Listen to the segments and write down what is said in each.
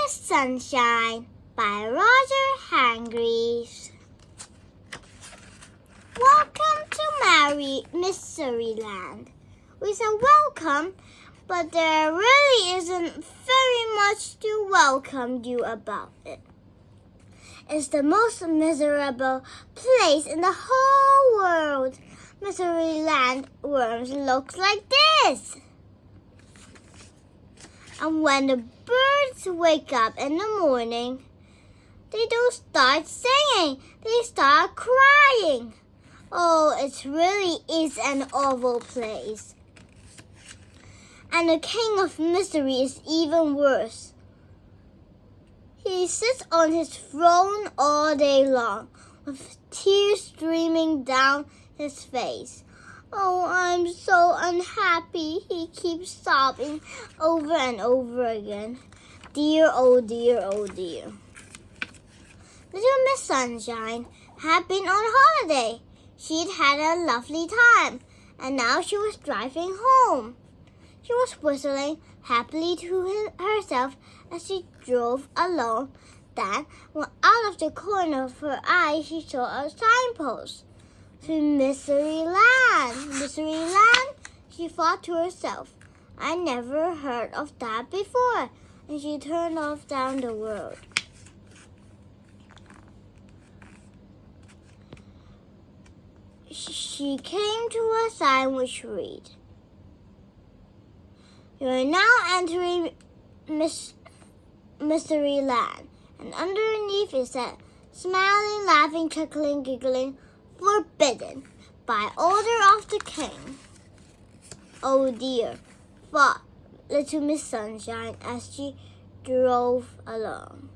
Miss Sunshine by Roger Hargreaves. Welcome to Mysteryland. We said welcome, but there really isn't very much to welcome you about it. It's the most miserable place in the whole world. Mysteryland worms look like this. And when the birds wake up in the morning, they don't start singing, they start crying. Oh, it really is an awful place. And the King of Mystery is even worse. He sits on his throne all day long, with tears streaming down his face. Oh, I'm so unhappy, he keeps sobbing over and over again. Dear, oh dear, oh dear. Little Miss Sunshine had been on holiday. She'd had a lovely time, and now she was driving home. She was whistling happily to herself as she drove along. Then, out of the corner of her eye, she saw a signpost. To Mysteryland. Mysteryland, she thought to herself. I never heard of that before. And she turned off down the road. She came to a sign which read, You are now entering Mysteryland. And underneath it said, Smiling, laughing, chuckling, giggling, forbidden by order of the king. Oh dear, thought Little Miss Sunshine as she drove along.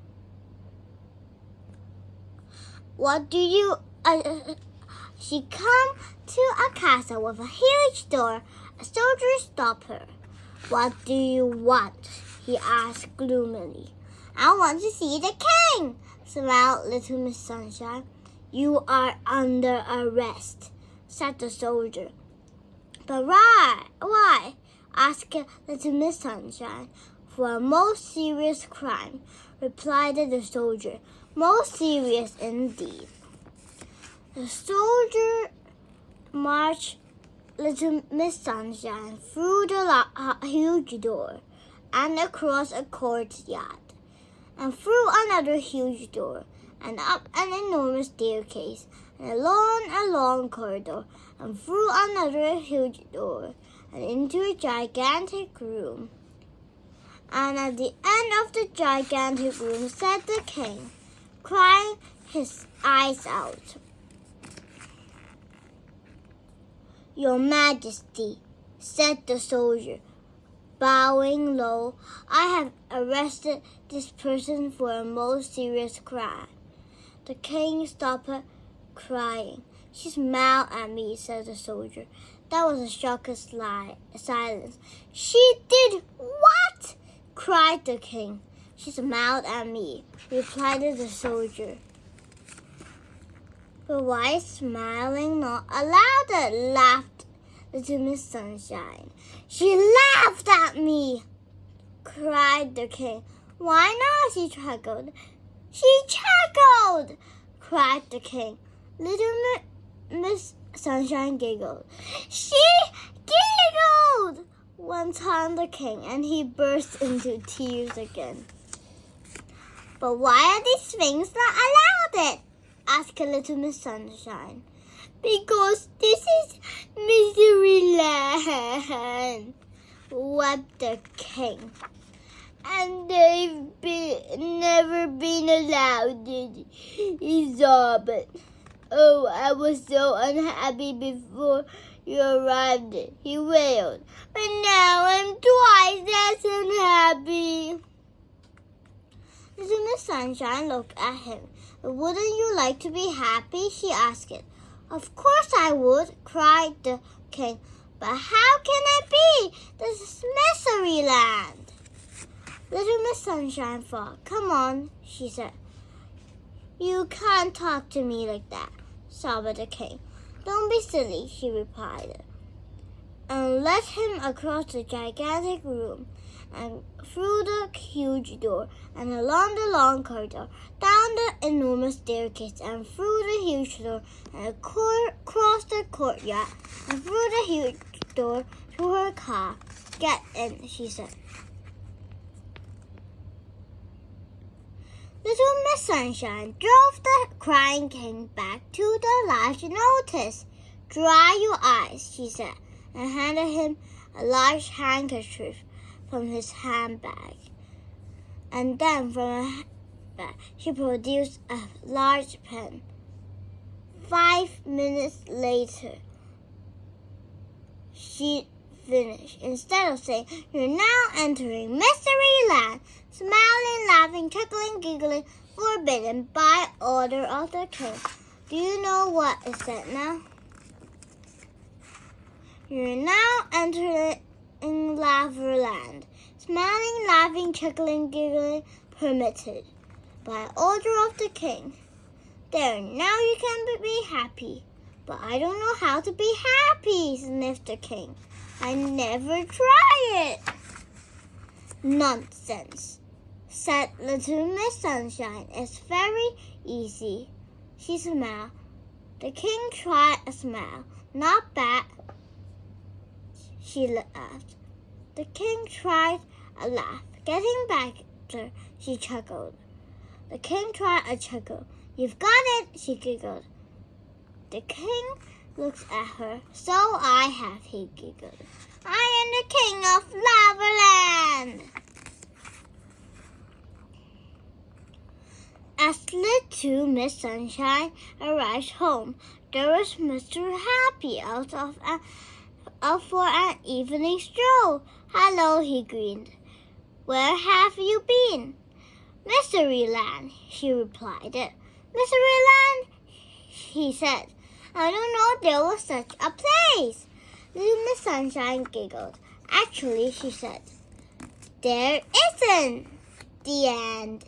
What do you... She come to a castle with a huge door. A soldier stopped her. What do you want? He asked gloomily. I want to see the king, smiled Little Miss Sunshine. You are under arrest, said the soldier. But why? Asked Little Miss Sunshine. For a most serious crime, replied the soldier. Most serious indeed. The soldier marched Little Miss Sunshine through the huge door and across a courtyard and through another huge door and up an enormous staircase, and along a long corridor, and through another huge door, and into a gigantic room. And at the end of the gigantic room sat the king, crying his eyes out. Your Majesty, said the soldier, bowing low, I have arrested this person for a most serious crime. The king stopped crying. She smiled at me, said the soldier. That was a shock of silence. She did what? Cried the king. She smiled at me, replied the soldier. But why is smiling not allowed? Laughed Little Miss Sunshine. She laughed at me, cried the king. Why not? She chuckled. She chuckled, cried the king. Little Miss Sunshine giggled. She giggled, went on the king, and he burst into tears again. But why are these things not allowed? Asked Little Miss Sunshine. Because this is Mysteryland, wept the king. And they've never been allowed it, he sobbed. Oh, I was so unhappy before you arrived, he wailed. But now I'm twice as unhappy. Little Miss Sunshine looked at him. Wouldn't you like to be happy? She asked it. Of course I would, cried the king. But how can I be? This is Mysteryland. Little Miss Sunshine thought. Come on, she said. You can't talk to me like that, sobbed the king. Don't be silly, she replied, and led him across the gigantic room and through the huge door, and along the long corridor, down the enormous staircase, and through the huge door, and across the courtyard, and through the huge door to her car. Get in, she said. Little Miss Sunshine drove the crying king back to the large notice. Dry your eyes, she said, and handed him a large handkerchief from his handbag. And then from her handbag she produced a large pen. 5 minutes later, she finished. Instead of saying, "You're now entering Mystery Land," smiling, laughing, chuckling, giggling, forbidden by order of the king. Do you know what it said now? You're now entering Laverland. Smiling, laughing, chuckling, giggling, permitted by order of the king. There, now you can be happy. But I don't know how to be happy, sniffed the king. I never try it. Nonsense, said Little Miss Sunshine. It's very easy. She smiled. The king tried a smile. Not bad. She laughed. The king tried a laugh. Getting back at her, she chuckled. The king tried a chuckle. You've got it, she giggled. The king looked at her. So I have, he giggled. I am the king of Laverland. As Little Miss Sunshine arrived home, there was Mr. Happy out for an evening stroll. Hello, he grinned. Where have you been? Mysteryland, she replied. Mysteryland, he said. I don't know there was such a place. Little Miss Sunshine giggled. Actually, she said, there isn't. The end.